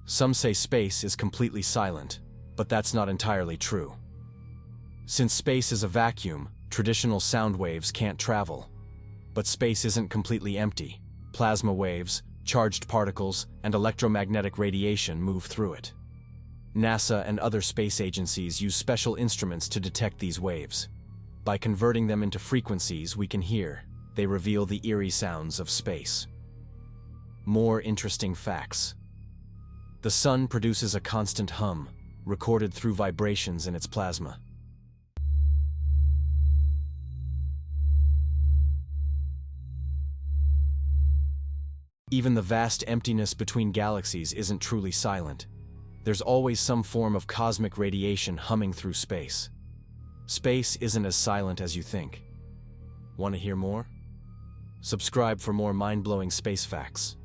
Some say space is completely silent, but that's not entirely true. Since space is a vacuum, traditional sound waves can't travel. But space isn't completely empty. Plasma waves, charged particles, and electromagnetic radiation move through it. NASA and other space agencies use special instruments to detect these waves. By converting them into frequencies we can hear, they reveal the eerie sounds of space. More interesting facts. The sun produces a constant hum, recorded through vibrations in its plasma. Even the vast emptiness between galaxies isn't truly silent. There's always some form of cosmic radiation humming through space. Space isn't as silent as you think. Want to hear more? Subscribe for more mind-blowing space facts.